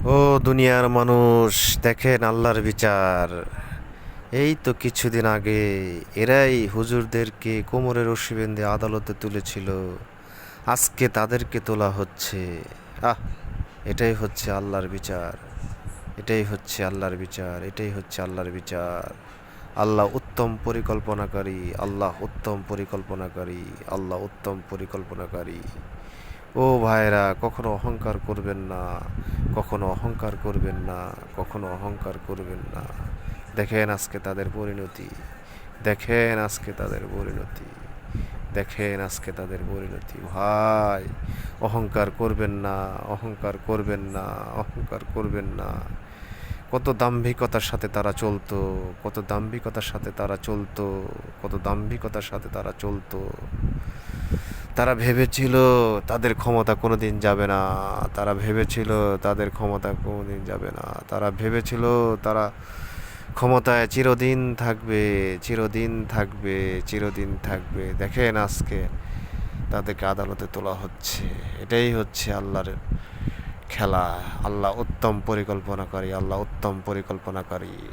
ও দুনিয়ার মানুষ, দেখেন আল্লাহর বিচার। এই তো কিছুদিন আগে এরাই হুজুরদেরকে কোমরে রশি বেঁধে আদালতে তুলেছিল, আজকে তাদেরকে তোলা হচ্ছে। আহ, এটাই হচ্ছে আল্লাহর বিচার, এটাই হচ্ছে আল্লাহর বিচার, এটাই হচ্ছে আল্লাহর বিচার। আল্লাহ উত্তম পরিকল্পনাকারী, আল্লাহ উত্তম পরিকল্পনাকারী, আল্লাহ উত্তম পরিকল্পনাকারী। ও ভাইরা, কখনো অহংকার করবেন না, কখনো অহংকার করবেন না, কখনো অহংকার করবেন না। দেখেন আজকে তাদের পরিণতি, দেখেন আজকে তাদের পরিণতি, দেখেন আজকে তাদের পরিণতি। ভাই, অহংকার করবেন না, অহংকার করবেন না, অহংকার করবেন না। কত দাম্ভিকতার সাথে তারা চলতো, কত দাম্ভিকতার সাথে তারা চলতো, কত দাম্ভিকতার সাথে তারা চলতো। তারা ভেবেছিল তাদের ক্ষমতা কোনোদিন যাবে না, তারা ভেবেছিল তাদের ক্ষমতা কোনোদিন যাবে না, তারা ভেবেছিল তারা ক্ষমতায় চিরদিন থাকবে, চিরদিন থাকবে, চিরদিন থাকবে। দেখেন আজকে তাদেরকে আদালতে তোলা হচ্ছে। এটাই হচ্ছে আল্লাহর খেলা। আল্লাহ উত্তম পরিকল্পনাকারী, আল্লাহ উত্তম পরিকল্পনাকারী।